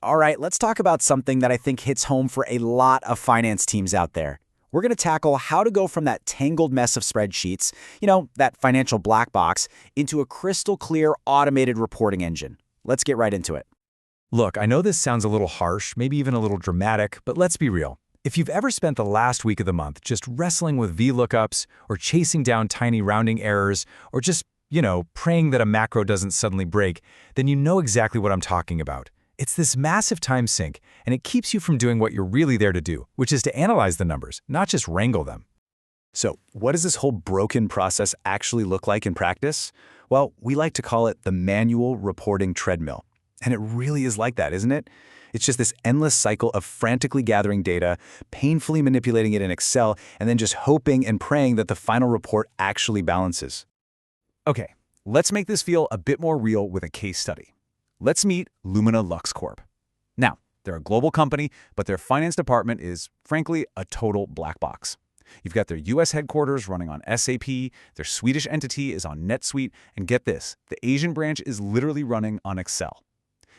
All right, let's talk about something that I think hits home for a lot of finance teams out there. We're going to tackle how to go from that tangled mess of spreadsheets, that financial black box, into a crystal clear automated reporting engine. Let's get right into it. Look, I know this sounds a little harsh, maybe even a little dramatic, but let's be real. If you've ever spent the last week of the month just wrestling with VLOOKUPs, or chasing down tiny rounding errors, or just, praying that a macro doesn't suddenly break, then you know exactly what I'm talking about. It's this massive time sink, and it keeps you from doing what you're really there to do, which is to analyze the numbers, not just wrangle them. So, what does this whole broken process actually look like in practice? Well, we like to call it the manual reporting treadmill. And it really is like that, isn't it? It's just this endless cycle of frantically gathering data, painfully manipulating it in Excel, and then just hoping and praying that the final report actually balances. Okay, let's make this feel a bit more real with a case study. Let's meet Lumina Lux Corp. Now, they're a global company, but their finance department is, frankly, a total black box. You've got their US headquarters running on SAP, their Swedish entity is on NetSuite, and get this, the Asian branch is literally running on Excel.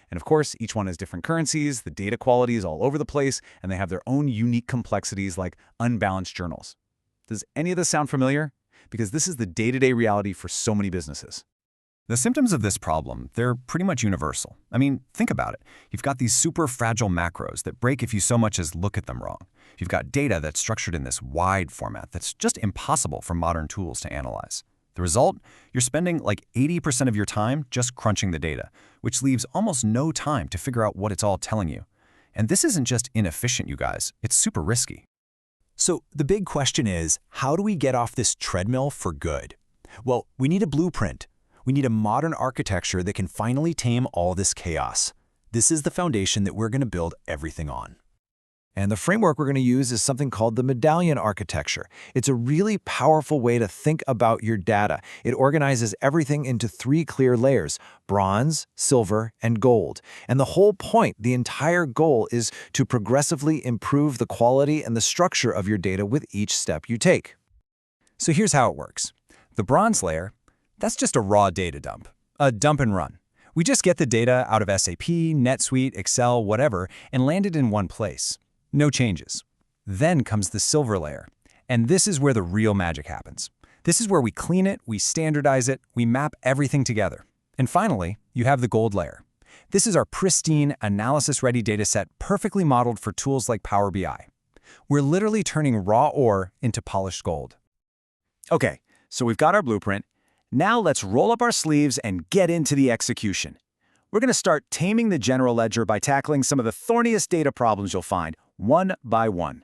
And of course, each one has different currencies, the data quality is all over the place, and they have their own unique complexities like unbalanced journals. Does any of this sound familiar? Because this is the day-to-day reality for so many businesses. The symptoms of this problem, they're pretty much universal. I mean, think about it. You've got these super fragile macros that break if you so much as look at them wrong. You've got data that's structured in this wide format that's just impossible for modern tools to analyze. The result? You're spending like 80% of your time just crunching the data, which leaves almost no time to figure out what it's all telling you. And this isn't just inefficient, you guys. It's super risky. So the big question is, how do we get off this treadmill for good? Well, we need a blueprint. We need a modern architecture that can finally tame all this chaos. This is the foundation that we're going to build everything on. And the framework we're going to use is something called the medallion architecture. It's a really powerful way to think about your data. It organizes everything into 3 clear layers: bronze, silver, and gold. And the whole point, the entire goal, is to progressively improve the quality and the structure of your data with each step you take. So here's how it works. The bronze layer, that's just a raw data dump, a dump and run. We just get the data out of SAP, NetSuite, Excel, whatever, and land it in one place. No changes. Then comes the silver layer, and this is where the real magic happens. This is where we clean it, we standardize it, we map everything together. And finally, you have the gold layer. This is our pristine, analysis-ready dataset perfectly modeled for tools like Power BI. We're literally turning raw ore into polished gold. Okay, so we've got our blueprint. Now let's roll up our sleeves and get into the execution. We're going to start taming the general ledger by tackling some of the thorniest data problems you'll find, one by one.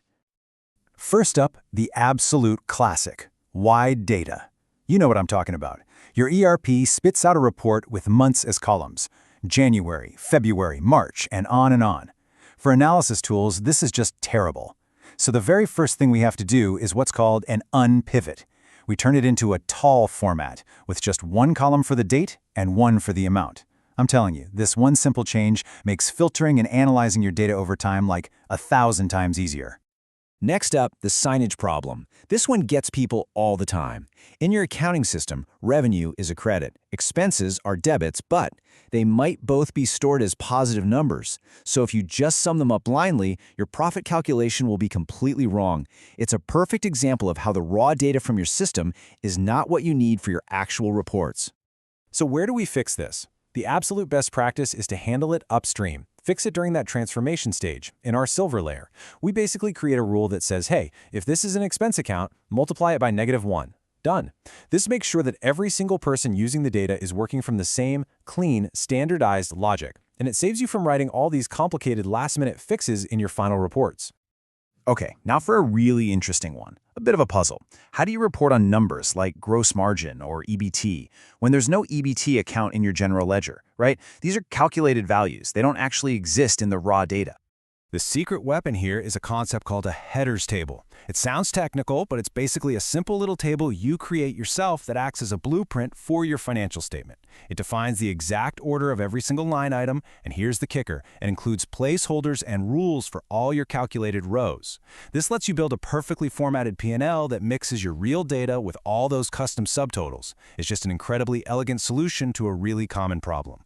First up, the absolute classic, wide data. You know what I'm talking about. Your ERP spits out a report with months as columns: January, February, March, and on and on. For analysis tools, this is just terrible. So the very first thing we have to do is what's called an unpivot. We turn it into a tall format, with just one column for the date and one for the amount. I'm telling you, this one simple change makes filtering and analyzing your data over time like 1,000 times easier. Next up, the signage problem. This one gets people all the time. In your accounting system, revenue is a credit, expenses are debits, but they might both be stored as positive numbers. So if you just sum them up blindly, your profit calculation will be completely wrong. It's a perfect example of how the raw data from your system is not what you need for your actual reports. So where do we fix this? The absolute best practice is to handle it upstream. Fix it during that transformation stage, in our silver layer. We basically create a rule that says, hey, if this is an expense account, multiply it by -1. Done. This makes sure that every single person using the data is working from the same, clean, standardized logic. And it saves you from writing all these complicated last-minute fixes in your final reports. Okay, now for a really interesting one. A bit of a puzzle. How do you report on numbers like gross margin or EBT when there's no EBT account in your general ledger, right? These are calculated values. They don't actually exist in the raw data. The secret weapon here is a concept called a headers table. It sounds technical, but it's basically a simple little table you create yourself that acts as a blueprint for your financial statement. It defines the exact order of every single line item, and here's the kicker. It includes placeholders and rules for all your calculated rows. This lets you build a perfectly formatted P&L that mixes your real data with all those custom subtotals. It's just an incredibly elegant solution to a really common problem.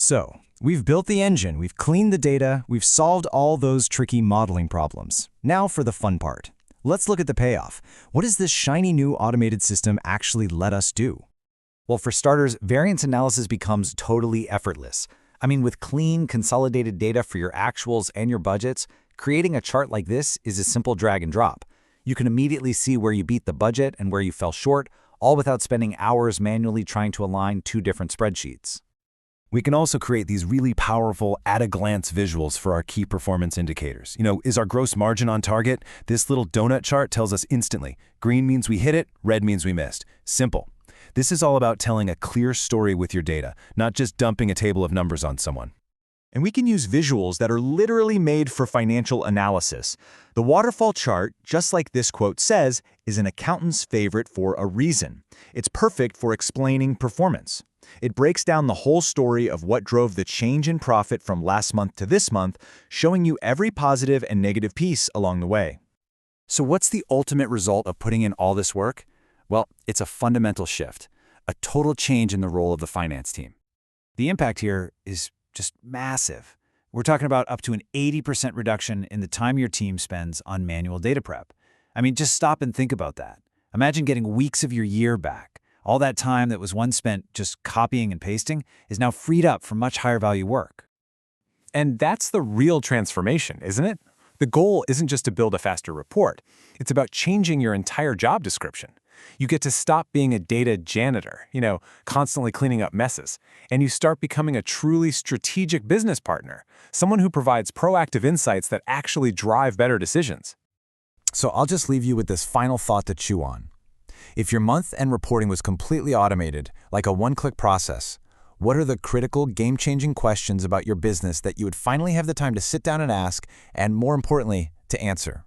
So, we've built the engine, we've cleaned the data, we've solved all those tricky modeling problems. Now for the fun part. Let's look at the payoff. What does this shiny new automated system actually let us do? Well, for starters, variance analysis becomes totally effortless. I mean, with clean, consolidated data for your actuals and your budgets, creating a chart like this is a simple drag and drop. You can immediately see where you beat the budget and where you fell short, all without spending hours manually trying to align two different spreadsheets. We can also create these really powerful at-a-glance visuals for our key performance indicators. Is our gross margin on target? This little donut chart tells us instantly. Green means we hit it, red means we missed. Simple. This is all about telling a clear story with your data, not just dumping a table of numbers on someone. And we can use visuals that are literally made for financial analysis. The waterfall chart, just like this quote says, is an accountant's favorite for a reason. It's perfect for explaining performance. It breaks down the whole story of what drove the change in profit from last month to this month, showing you every positive and negative piece along the way. So what's the ultimate result of putting in all this work? Well, it's a fundamental shift, a total change in the role of the finance team. The impact here is just massive. We're talking about up to an 80% reduction in the time your team spends on manual data prep. I mean, just stop and think about that. Imagine getting weeks of your year back. All that time that was once spent just copying and pasting is now freed up for much higher value work. And that's the real transformation, isn't it? The goal isn't just to build a faster report. It's about changing your entire job description. You get to stop being a data janitor, constantly cleaning up messes, and you start becoming a truly strategic business partner, someone who provides proactive insights that actually drive better decisions. So I'll just leave you with this final thought to chew on. If your month-end reporting was completely automated, like a one-click process, what are the critical, game-changing questions about your business that you would finally have the time to sit down and ask, and more importantly, to answer?